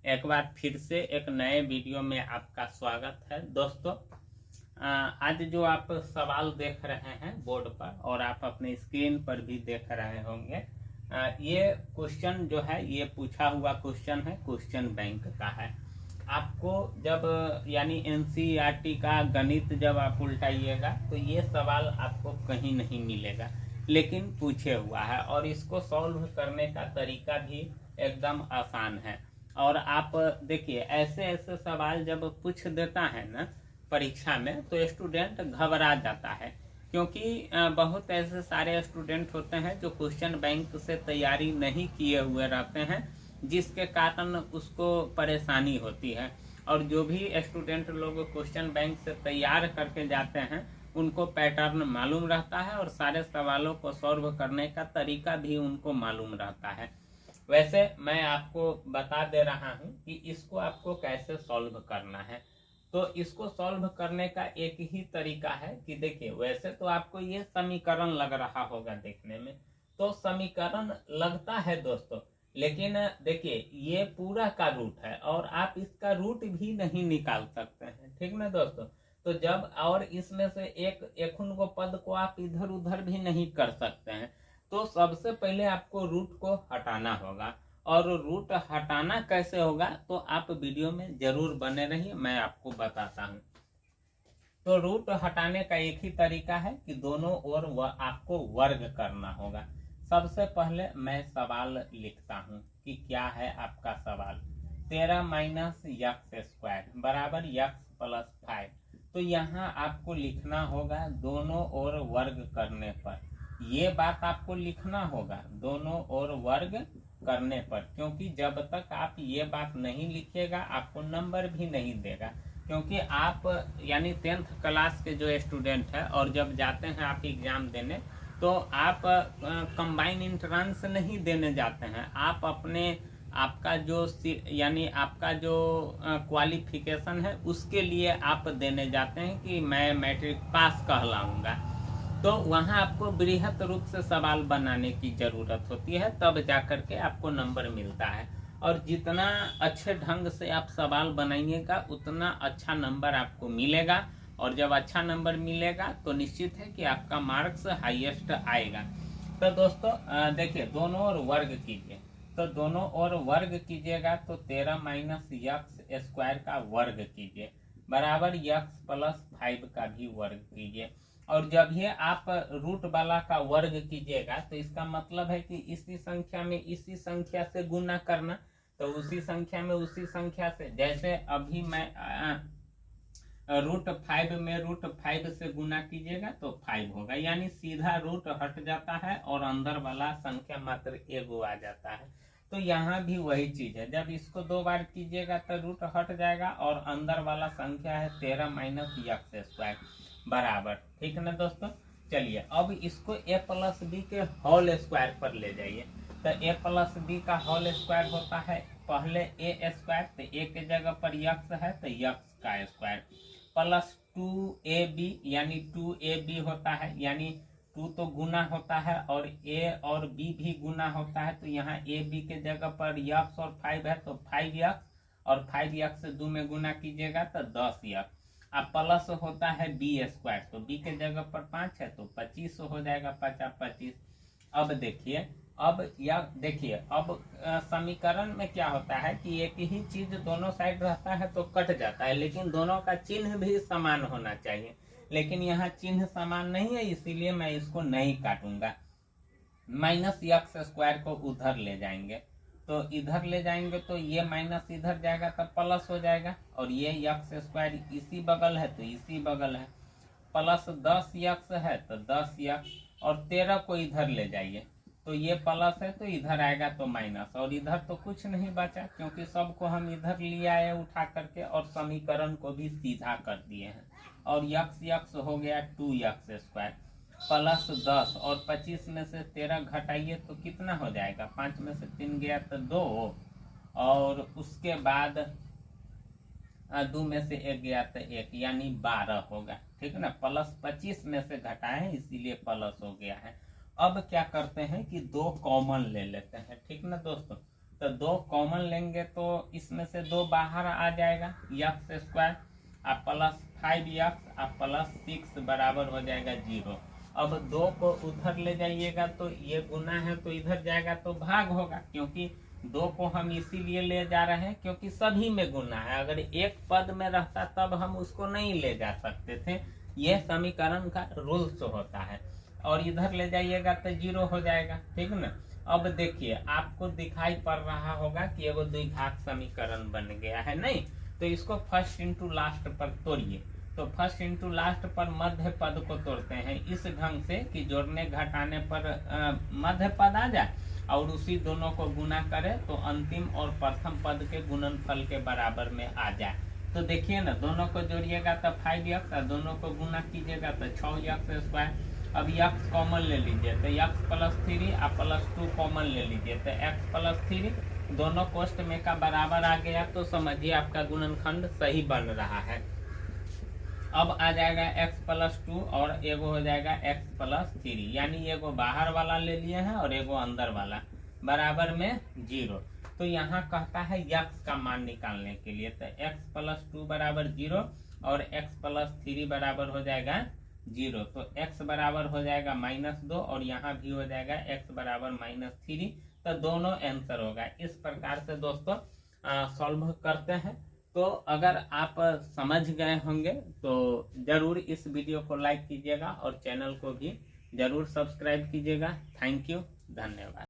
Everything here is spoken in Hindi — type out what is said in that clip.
एक बार फिर से एक नए वीडियो में आपका स्वागत है दोस्तों। आज जो आप सवाल देख रहे हैं बोर्ड पर और आप अपने स्क्रीन पर भी देख रहे होंगे, ये क्वेश्चन जो है ये पूछा हुआ क्वेश्चन है, क्वेश्चन बैंक का है। आपको जब यानी एनसीईआरटी का गणित जब आप उल्टाइएगा तो ये सवाल आपको कहीं नहीं मिलेगा, लेकिन पूछे हुआ है और इसको सॉल्व करने का तरीका भी एकदम आसान है। और आप देखिए ऐसे ऐसे सवाल जब पूछ देता है ना परीक्षा में तो स्टूडेंट घबरा जाता है, क्योंकि बहुत ऐसे सारे स्टूडेंट होते हैं जो क्वेश्चन बैंक से तैयारी नहीं किए हुए रहते हैं, जिसके कारण उसको परेशानी होती है। और जो भी स्टूडेंट लोग क्वेश्चन बैंक से तैयार करके जाते हैं उनको पैटर्न मालूम रहता है और सारे सवालों को सॉल्व करने का तरीका भी उनको मालूम रहता है। वैसे मैं आपको बता दे रहा हूं कि इसको आपको कैसे सॉल्व करना है। तो इसको सॉल्व करने का एक ही तरीका है कि देखिए, वैसे तो आपको ये समीकरण लग रहा होगा देखने में, तो समीकरण लगता है दोस्तों, लेकिन देखिए ये पूरा का रूट है और आप इसका रूट भी नहीं निकाल सकते हैं, ठीक ना दोस्तों। तो जब और इसमें से एक को पद को आप इधर उधर भी नहीं कर सकते हैं, तो सबसे पहले आपको रूट को हटाना होगा। और रूट हटाना कैसे होगा तो आप वीडियो में जरूर बने रहिए, मैं आपको बताता हूँ। तो रूट हटाने का एक ही तरीका है कि दोनों ओर आपको वर्ग करना होगा। सबसे पहले मैं सवाल लिखता हूँ कि क्या है आपका सवाल। 13 माइनस यक्स स्क्वायर बराबर यक्स प्लस 5। तो यहाँ आपको लिखना होगा दोनों ओर वर्ग करने पर, ये बात आपको लिखना होगा दोनों ओर वर्ग करने पर, क्योंकि जब तक आप ये बात नहीं लिखिएगा आपको नंबर भी नहीं देगा। क्योंकि आप यानी 10th क्लास के जो स्टूडेंट है और जब जाते हैं आप एग्जाम देने, तो आप कंबाइन इंट्रांस नहीं देने जाते हैं, आप अपने आपका जो यानी आपका जो क्वालिफिकेशन है उसके लिए आप देने जाते हैं कि मैं मैट्रिक पास कहलाऊंगा। तो वहाँ आपको बृहत रूप से सवाल बनाने की ज़रूरत होती है, तब जाकर के आपको नंबर मिलता है। और जितना अच्छे ढंग से आप सवाल बनाइएगा उतना अच्छा नंबर आपको मिलेगा, और जब अच्छा नंबर मिलेगा तो निश्चित है कि आपका मार्क्स हाईएस्ट आएगा। तो दोस्तों देखिए, दोनों ओर वर्ग कीजिए। तो दोनों ओर वर्ग कीजिएगा तो 13 माइनस यक्स स्क्वायर का वर्ग कीजिए बराबर यक्स प्लस 5 का भी वर्ग कीजिए। और जब ये आप रूट वाला का वर्ग कीजिएगा तो इसका मतलब है कि इसी संख्या में इसी संख्या से गुना करना, तो उसी संख्या में उसी संख्या से, जैसे अभी मैं रूट 5 में रूट 5 से गुना कीजिएगा तो 5 होगा, यानी सीधा रूट हट जाता है और अंदर वाला संख्या मात्र एगो आ जाता है। तो यहाँ भी वही चीज है, जब इसको 2 बार कीजिएगा तो रूट हट जाएगा और अंदर वाला संख्या है 13 माइनस यक्स स्क्वायर बराबर, ठीक है ना दोस्तों। चलिए अब इसको a प्लस बी के होल स्क्वायर पर ले जाइए। तो a प्लस बी का होल स्क्वायर होता है पहले a स्क्वायर, तो a के जगह पर यक्स है तो यक्स का स्क्वायर प्लस 2ab, यानी 2ab होता है, यानी 2 तो गुना होता है और a और b भी गुना होता है, तो यहाँ ab के जगह पर यक्स और 5 है तो 5x, और 5x से 2 में गुना कीजिएगा तो 10x। अब प्लस होता है बी स्क्वायर, तो बी के जगह पर 5 है तो 25 हो जाएगा, 25। अब देखिए, अब यह देखिए, अब समीकरण में क्या होता है कि एक ही चीज दोनों साइड रहता है तो कट जाता है, लेकिन दोनों का चिन्ह भी समान होना चाहिए। लेकिन यहाँ चिन्ह समान नहीं है, इसीलिए मैं इसको नहीं काटूंगा। माइनस यक्स स्क्वायर को उधर ले जाएंगे, तो इधर ले जाएंगे तो ये माइनस इधर जाएगा तो प्लस हो जाएगा, और ये यक्स स्क्वायर इसी बगल है तो इसी बगल है, प्लस 10 यक्स है तो 10 यक्स, और 13 को इधर ले जाइए तो ये प्लस है तो इधर आएगा तो माइनस, और इधर तो कुछ नहीं बचा क्योंकि सबको हम इधर ले आए उठा करके और समीकरण को भी सीधा कर दिए हैं। और यक्स यक्स हो गया 2 यक्स स्क्वायर प्लस 10, और 25 में से 13 घटाइए तो कितना हो जाएगा, 5 में से 3 गया तो 2, और उसके बाद 2 में से 1 गया तो 1, यानी 12 होगा, ठीक है ना। प्लस 25 में से घटाए इसीलिए प्लस हो गया है। अब क्या करते हैं कि 2 कॉमन ले लेते हैं, ठीक ना दोस्तों। तो 2 कॉमन लेंगे तो इसमें से 2 बाहर आ जाएगा, एक्स स्क्वायर आप प्लस 5x आप प्लस 6 बराबर हो जाएगा 0। अब 2 को उधर ले जाइएगा तो ये गुना है तो इधर जाएगा तो भाग होगा, क्योंकि 2 को हम इसीलिए ले जा रहे हैं क्योंकि सभी में गुना है। अगर एक पद में रहता तब हम उसको नहीं ले जा सकते थे, यह समीकरण का रूल्स होता है। और इधर ले जाइएगा तो 0 हो जाएगा, ठीक ना। अब देखिए आपको दिखाई पड़ रहा होगा कि एगो द्विघात समीकरण बन गया है, नहीं तो इसको फर्स्ट इंटू लास्ट पर तोड़िए। तो फर्स्ट इंटू लास्ट पर मध्य पद को तोड़ते हैं इस ढंग से कि जोड़ने घटाने पर मध्य पद आ जाए और उसी दोनों को गुना करे तो अंतिम और प्रथम पद के गुणनफल के बराबर में आ जाए। तो देखिए ना, दोनों को जोड़िएगा तो 5x और दोनों को गुना कीजिएगा तो 6x स्क्वायर। अब x कॉमन ले लीजिए तो x प्लस 3 और प्लस 2 कॉमन ले लीजिए तो x प्लस 3 दोनों कोष्ट में का बराबर आ गया, तो समझिए आपका गुणनखंड सही बन रहा है। अब आ जाएगा x प्लस 2 और एगो हो जाएगा x प्लस 3, यानी एगो बाहर वाला ले लिए हैं और एगो अंदर वाला बराबर में 0। तो यहाँ कहता है x का मान निकालने के लिए, तो x प्लस 2 बराबर 0 और x प्लस 3 बराबर हो जाएगा 0। तो x बराबर हो जाएगा -2 और यहाँ भी हो जाएगा x बराबर -3। तो दोनों आंसर होगा। इस प्रकार से दोस्तों सॉल्व करते हैं। तो अगर आप समझ गए होंगे तो जरूर इस वीडियो को लाइक कीजिएगा और चैनल को भी जरूर सब्सक्राइब कीजिएगा। थैंक यू, धन्यवाद।